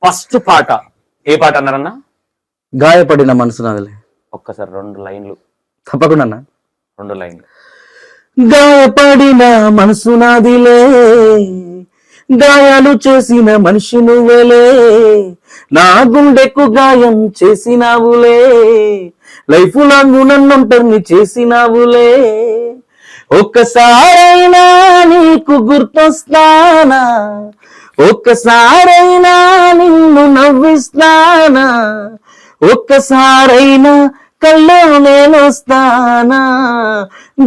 First పాట ఏ పాట అన్నారన్నా? గాయపడిన మనసు నాదిలే. ఒక్కసారి 2 లైన్లు. తప్పకుండా అన్న. 2 లైన్లు. గాయపడిన మనసు నాదిలే, గాయాలు చేసిన మనిషి నువ్వేలే, నా గుండెకు గాయం చేసినావులే, లైఫ్ లాంగ్ నన్నంటర్ని చేసినావులే, ఒక్కసారైనా నీకు గుర్తొస్తానా, ఒక్కసారైనా నిన్ను నవ్విస్తానా, ఒక్కసారైనా కల్లో నేనొస్తానా,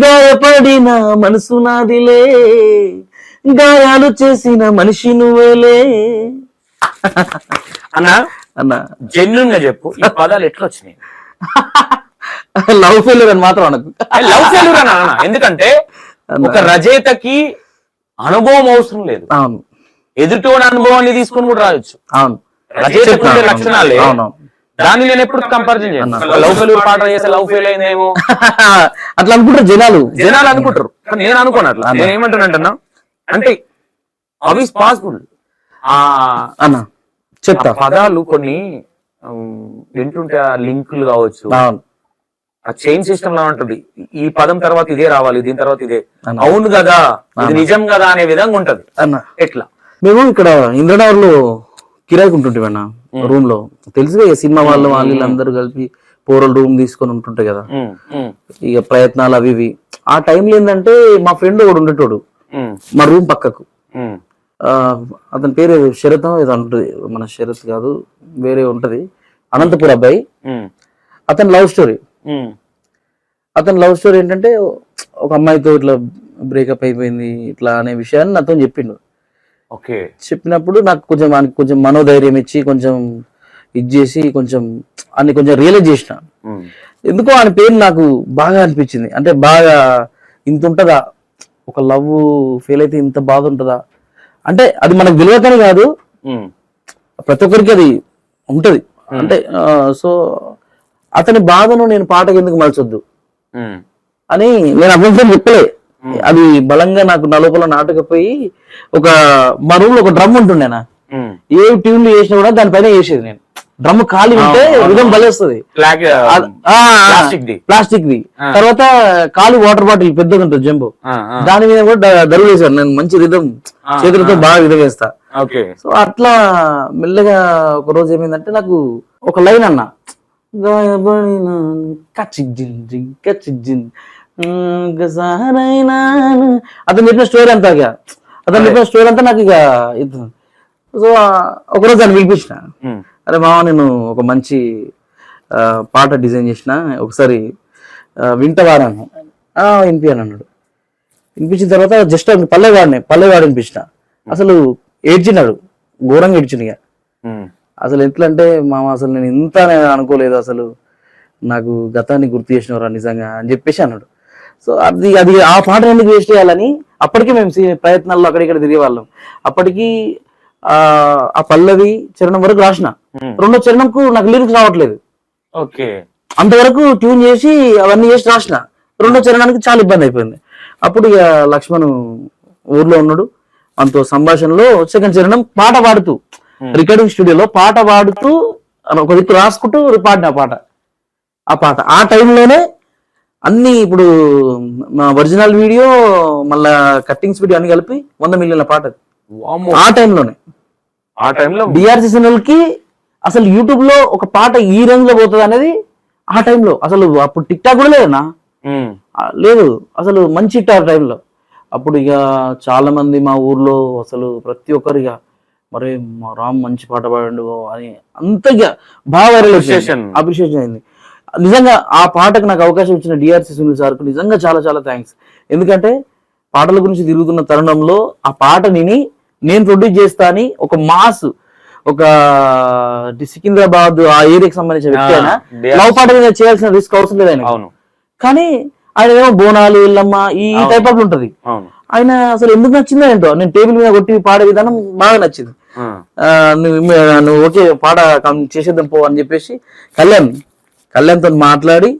గాయపడిన మనసు నాదిలే, గాయాలు చేసిన మనిషి నువ్వేలే. అన్నా అన్న జెన్యున్ గా చెప్పు, ఈ పదాలు ఎట్లా వచ్చినాయి? లవ్ ఫెయిల్యూర్ అని మాత్రం అనకు. లవ్ ఫెయిల్యూర్ అని అన్నా, ఎందుకంటే ఒక రచయితకి అనుభవం అవసరం లేదు, అవును, ఎదుటోని అనుభవాన్ని తీసుకొని కూడా రాయొచ్చు. అవును, రచయితకు ఉండే లక్షణాలే. అవును, దాన్ని నేను ఎప్పుడు కంపారిజన్ చేయను. లవ్ ఫెయిల్యూర్ పాట చేస్తే లవ్ ఫెయిల్ అయిందేమో అట్లా అనుకుంటారు జనాలు అనుకుంటారు, కానీ నేను అనుకోను అట్లా. నేను ఏమంటానంటున్నా అంటే అవి పాసిబుల్. అన్న చెప్తా, పదాలు కొన్ని వింటుంటే ఆ లింకులు కావచ్చు, ఆ చైన్ సిస్టమ్ లా ఉంటది. ఈ పదం తర్వాత ఇదే రావాలి, దీని తర్వాత ఇదే, అవును కదా, ఇది నిజం కదా అనే విధంగా ఉంటది. అన్న ఎట్లా మేము ఇక్కడ ఇంద్రనగర్ లో కిరాయికి ఉంటుంటే అన్న, రూమ్ లో తెలుసుగా సినిమా వాళ్ళు వాళ్ళందరూ కలిపి పోరల్ రూమ్ తీసుకొని ఉంటుంటాయి కదా, ఇక ప్రయత్నాలు అవి ఇవి. ఆ టైంలో ఏంటంటే మా ఫ్రెండ్ ఒకడు ఉండేటోడు మా రూమ్ పక్కకు, అతని పేరు శరత్ ఏదో ఉంటుంది, మన శరత్ కాదు వేరే ఉంటది, అనంతపూర్ అబ్బాయి. అతని లవ్ స్టోరీ ఏంటంటే ఒక అమ్మాయితో ఇట్లా బ్రేకప్ అయిపోయింది ఇట్లా అనే విషయాన్ని నాతో చెప్పిండు. చెప్పినప్పుడు నాకు కొంచెం మనోధైర్యం ఇచ్చి కొంచెం ఇది చేసి కొంచెం అన్ని కొంచెం రియలైజ్ చేసిన. ఎందుకో ఆయన పేరు నాకు బాగా అనిపించింది. అంటే బాగా ఇంత ఉంటుందా, ఒక లవ్ ఫెయిల్ అయితే ఇంత బాధ ఉంటుందా అంటే, అది మనకు తెలియకనే కాదు, ప్రతి ఒక్కరికి అది ఉంటది. అంటే సో అతని బాధను నేను పాటకు ఎందుకు మలచొద్దు అని నేను అభిప్రాయం చెప్పలే. అది బలంగా నాకు నా లోపల నాటకపోయి, ఒక మా రూమ్ లో ఒక డ్రమ్ ఉంటుండేనా, ఏ ట్యూన్లు చేసినా కూడా దానిపైన వేసేది నేను. డ్రమ్ ఖాళీ ఉంటే రిధం బలేస్తుంది, ప్లాస్టిక్ ది. తర్వాత ఖాళీ వాటర్ బాటిల్ పెద్దగా ఉంటుంది జంబో, దాని మీద కూడా దరువు వేసాను నేను. మంచి రిధం చేతులతో బాగా రిధం వేస్తా. సో అట్లా మెల్లగా ఒక రోజు ఏమైందంటే నాకు ఒక లైన్ అన్నా, అతను చెప్పిన స్టోరీ అంతా నాకు ఇక. సో ఒకరోజు దాన్ని పిలిపించిన, అరే మామ నేను ఒక మంచి పాట డిజైన్ చేసిన, ఒకసారి వింటవారాను వినిపించాను అన్నాడు. వినిపించిన తర్వాత జస్ట్ పల్లెవాడు వినిపించిన. అసలు ఏడ్చినాడు, ఘోరంగా ఏడ్చింది. ఇక అసలు ఎట్లా అంటే మామ అసలు నేను ఇంత అనుకోలేదు, అసలు నాకు గతాన్ని గుర్తు చేసినవరా నిజంగా అని చెప్పేసి అన్నాడు. సో అది ఆ పాట ఎందుకు వేస్ట్ చేయాలని అప్పటికి మేము ప్రయత్నాల్లో అక్కడిక్కడ తిరిగేవాళ్ళం. అప్పటికి ఆ పల్లవి చరణం వరకు రాసిన, రెండో చరణంకు నాకు లిరిక్స్ రావట్లేదు. అంతవరకు ట్యూన్ చేసి అవన్నీ చేసి రాసిన, రెండో చరణానికి చాలా ఇబ్బంది అయిపోయింది. అప్పుడు ఇక లక్ష్మణ్ ఊర్లో ఉన్నాడు, అంతో సంభాషణలో సెకండ్ చరణం పాట పాడుతూ రికార్డింగ్ స్టూడియోలో పాట పాడుతూ ఒక దిక్కు రాసుకుంటూ పాడిన ఆ పాట ఆ టైంలోనే అన్ని ఇప్పుడు మా ఒరిజినల్ వీడియో మళ్ళా కట్టింగ్స్ వీడియో అన్ని కలిపి 100 మిలియన్ల పాట. ఆ టైంలోనే డిఆర్సి ఛానల్ కి అసలు యూట్యూబ్ లో ఒక పాట ఈ రేంజ్ లో పోతుంది అనేది ఆ టైంలో. అసలు అప్పుడు టిక్ టాక్ కూడా లేదన్నా, లేదు అసలు మంచి హిట్ ఆ టైంలో. అప్పుడు ఇక చాలా మంది మా ఊర్లో అసలు ప్రతి ఒక్కరు ఇక మరి మా రామ్ మంచి పాట పాడండు అని అంత ఇక బాగా వైరల్ అప్రిషియేషన్ అయింది. నిజంగా ఆ పాటకు నాకు అవకాశం ఇచ్చిన డిఆర్సి సునీల్ సార్కు నిజంగా చాలా చాలా థ్యాంక్స్. ఎందుకంటే పాటల గురించి తిరుగుతున్న తరుణంలో ఆ పాట నేను ప్రొడ్యూస్ చేస్తా అని ఒక మాస్, ఒక సికింద్రాబాద్ ఆ ఏరియాకి సంబంధించిన వ్యక్తి అయినా లవ్ పాట మీద చేయాల్సిన రిస్క్ అవసరం లేదు ఆయన. కానీ ఆయన ఏమో బోనాలు ఇల్లమ్మ ఈ టైప్ ఆఫ్ ఉంటది. ఆయన అసలు ఎందుకు నచ్చిందో ఏంటో, నేను టేబుల్ మీద కొట్టి పాడే విధానం బాగా నచ్చింది. నువ్వు ఓకే పాట చేసేద్దాం పో అని చెప్పేసి కళ్యాణ్తో మాట్లాడి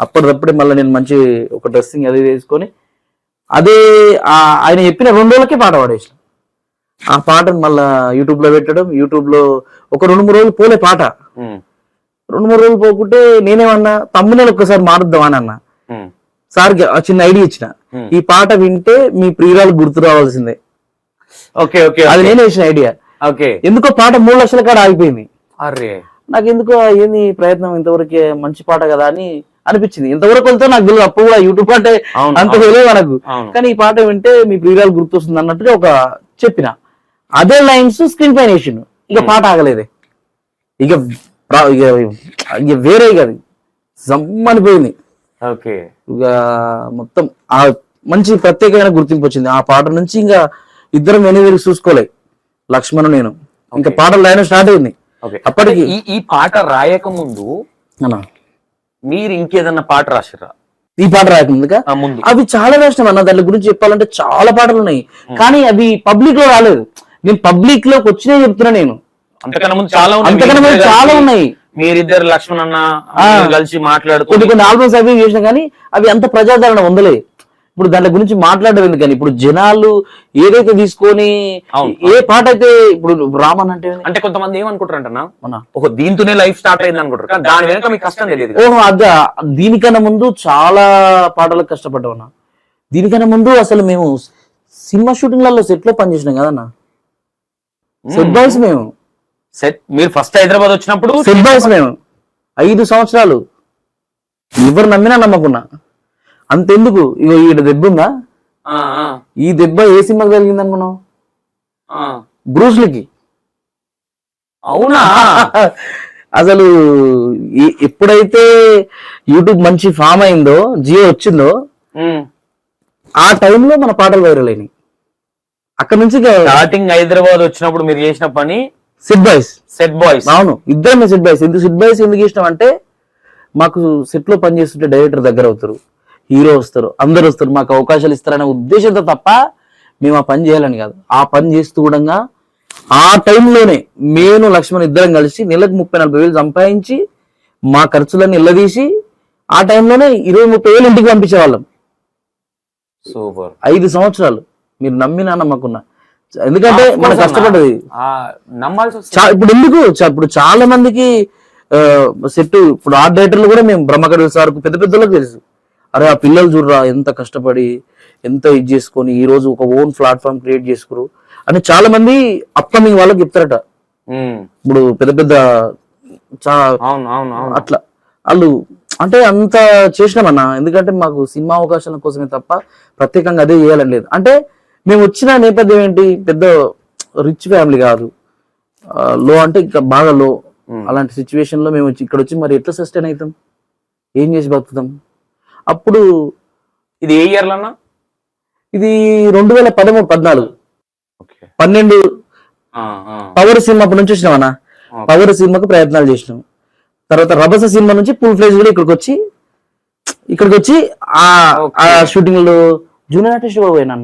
అప్పటిదప్పుడే మళ్ళీ నేను మంచి ఒక డ్రెస్సింగ్ అది వేసుకొని అదే ఆయన చెప్పిన 2 రోజులకే పాట పాడేసిన. ఆ పాటను మళ్ళా యూట్యూబ్ లో పెట్టడం, యూట్యూబ్ లో ఒక 2-3 రోజులు పోలే పాట. 2-3 రోజులు పోకుంటే నేనేమన్నా తమ్మునేలు ఒక్కసారి మారుద్దాం అని అన్నా. సార్కి ఆ చిన్న ఐడియా ఇచ్చిన, ఈ పాట వింటే మీ ప్రియురాలు గుర్తు రావాల్సిందే. ఓకే ఓకే, అది నేనే ఇచ్చిన ఐడియా. ఓకే, ఎందుకో పాట 3 లక్షల కాడ ఆగిపోయింది. అరే నాకు ఎందుకో ఏంది ప్రయత్నం, ఇంతవరకే మంచి పాట కదా అని అనిపించింది. ఇంతవరకు వెళ్తే నాకు తెలియదు, అప్పుడు కూడా యూట్యూబ్ అంటే అంత తెలియదు మనకు. కానీ ఈ పాట వింటే మీ ప్రియురాలు గుర్తొస్తుంది అన్నట్టుగా ఒక చెప్పిన, అదే లైన్స్ స్క్రీన్ పైన వేసిండు. ఇక పాట ఆగలేదే, ఇక ఇక వేరే కదా జమ్మనిపోయింది. ఓకే, ఇక మొత్తం ఆ మంచి ప్రత్యేకమైన గుర్తింపు వచ్చింది ఆ పాట నుంచి. ఇంకా ఇద్దరం వెనుదిరిగి చూసుకోలే, లక్ష్మణ్ నేను. ఇంకా పాటలు రాయడం స్టార్ట్ అయింది అప్పటికి. ఈ పాట రాయక ముందు మీరు ఇంకేదన్నా పాట రాసిరా? ఈ పాట రాయకముందుగా అవి చాలా రాసినాం అన్న. దాని గురించి చెప్పాలంటే చాలా పాటలు ఉన్నాయి, కానీ అవి పబ్లిక్ లో రాలేదు. నేను పబ్లిక్ లోకి వచ్చినా చెప్తున్నా. నేను అంతకన్నా ముందు చాలా ఉన్నాయి. మీరిద్దరు లక్ష్మణ్ అన్న కలిసి మాట్లాడుతూ కొన్ని ఆల్బమ్స్ అవి చేసినా, కానీ అవి అంత ప్రజాదరణ ఉండలే. ఇప్పుడు దాని గురించి మాట్లాడడం ఎందుకని, ఇప్పుడు జనాలు ఏదైతే తీసుకొని ఏ పాట అయితే ఇప్పుడు రామన్ అంటే కొంతమంది ఏమనుకుంటారంటన్నా, ఓహో దీంతోనే లైఫ్ స్టార్ట్ అయింది అనుకుంటారు, కానీ దాని వెనక మీకు కష్టం తెలియదు. ఓహో అదా, దీనికన్నా ముందు చాలా పాటలకు కష్టపడ్డామన్నా. దీనికన్నా ముందు అసలు మేము సినిమా షూటింగ్లలో సెట్ లో పనిచేసినాం కదన్నా. సెట్ బాయ్స్ మేము. మీరు ఫస్ట్ హైదరాబాద్ వచ్చినప్పుడు సెట్ బాయ్స్ మేము 5 సంవత్సరాలు. ఎవరు నమ్మినా నమ్మకున్నా. అంతెందుకు, ఇగో ఈ దెబ్బ ఉందా, ఈ దెబ్బ ఏ సినిమాకి కలిగింది అనుకున్నావు? బ్రూస్లీకి. అవునా? అసలు ఎప్పుడైతే యూట్యూబ్ మంచి ఫామ్ అయిందో, జియో వచ్చిందో, ఆ టైంలో మన పాటలు వైరల్ అయినాయి. అక్కడ నుంచి స్టార్టింగ్ హైదరాబాద్ వచ్చినప్పుడు మీరు చేసిన పని సెట్ బాయ్స్. అవును, ఇద్దరమే సెట్ బాయ్స్. సెట్ బాయ్స్ ఎందుకు ఇష్టం అంటే, మాకు సెట్ లో పనిచేస్తుంటే డైరెక్టర్ దగ్గర అవుతారు, హీరో వస్తారు, అందరు వస్తారు, మాకు అవకాశాలు ఇస్తారనే ఉద్దేశంతో తప్ప మేము ఆ పని చేయాలని కాదు. ఆ పని చేస్తూ కూడా ఆ టైంలోనే నేను లక్ష్మణ్ ఇద్దరం కలిసి నెలకు 30-40 వేలు సంపాదించి మా ఖర్చులన్నీ ఇళ్ళదీసి ఆ టైంలోనే 20-30 వేలు ఇంటికి పంపించేవాళ్ళం. సూపర్. 5 సంవత్సరాలు. మీరు నమ్మినా నమ్మకున్నా. ఎందుకంటే మన కష్టపడ్డది ఇప్పుడు ఎందుకు. ఇప్పుడు చాలా మందికి సెట్, ఇప్పుడు ఆర్ట్ డైరెక్టర్లు కూడా మేము బ్రహ్మకడల్ సార్ పెద్ద పెద్దలకు తెలుసు. అరే ఆ పిల్లలు చూడరా ఎంత కష్టపడి ఎంత ఇది చేసుకొని ఈ రోజు ఒక ఓన్ ప్లాట్ఫామ్ క్రియేట్ చేసుకురు అని చాలా మంది అప్కమింగ్ వాళ్ళకి చెప్తారట. ఇప్పుడు పెద్ద పెద్ద అట్లా వాళ్ళు అంటే అంత చేసినామన్నా. ఎందుకంటే మాకు సినిమా అవకాశాల కోసమే తప్ప ప్రత్యేకంగా అదే చేయాలని లేదు. అంటే మేము వచ్చిన నేపథ్యం ఏంటి, పెద్ద రిచ్ ఫ్యామిలీ కాదు, లో అంటే ఇంకా బాగా లో. అలాంటి సిచ్యువేషన్ లో మేము ఇక్కడ వచ్చి మరి ఎట్లా సస్టైన్ అవుతాం, ఏం చేసి బతుకుతాం? అప్పుడు ఇది ఏ ఇయర్ లోనా? ఇది 2013-14 12 పవర్ సినిమా అప్పటి నుంచి వచ్చినామన్నా. పవర్ సినిమాకు ప్రయత్నాలు చేసినాం. తర్వాత రభస సినిమా నుంచి ఫుల్ ఫ్లెజ్ కూడా ఇక్కడికి వచ్చి ఆ షూటింగ్ లో జూనియర్ ఆర్టిస్ట్ కూడా పోయినా.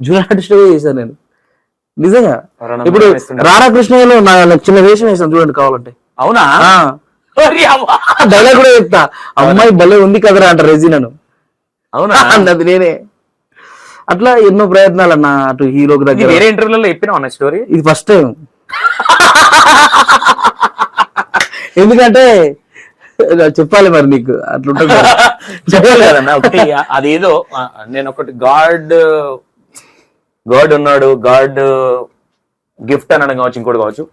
జూనియర్ ఆర్టిస్ట్ కూడా చేశాను నేను నిజంగా. ఇప్పుడు రాధాకృష్ణలో నాకు చిన్న వేషం వేసాను చూడండి కావాలంటే. అవునా? డైలాగ్ కూడా చెప్తా, అమ్మాయి భలే ఉంది కదరా అంట రెజీనను. అవునా? అన్నది నేనే. అట్లా ఎన్నో ప్రయత్నాలు అన్న. అటు హీరోకి దగ్గర వేరే ఇంటర్వ్యూలలో చెప్పినా అన్న స్టోరీ. ఇది ఫస్ట్ టైం. ఎందుకంటే చెప్పాలి మరి నీకు అట్లుంటుంది చెప్పాలి కదన్నా. ఒకటి అదేదో నేను ఒకటి గాడ్ ఉన్నాడు, గాడ్ గిఫ్ట్ అనడం కావచ్చు, ఇంకోటి కావచ్చు.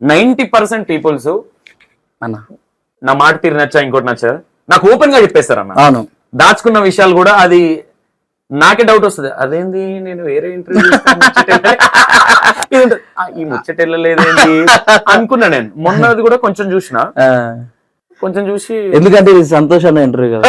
90% పీపుల్స్ అన్న నా మాట తీరు నచ్చా, ఇంకోటి నచ్చా, నాకు ఓపెన్ గా చెప్పేస్తారు అన్న. అవును, దాచుకున్న విషయాలు కూడా. అది నాకే డౌట్ వస్తుంది, అదేంది నేను వేరే ఇంటర్వ్యూ ఈ ముచ్చటెళ్ళలేదేంటి అనుకున్నా నేను. మొన్నది కూడా కొంచెం చూసి ఎందుకంటే ఇది సంతోష్ అన్న ఇంటర్వ్యూ కదా.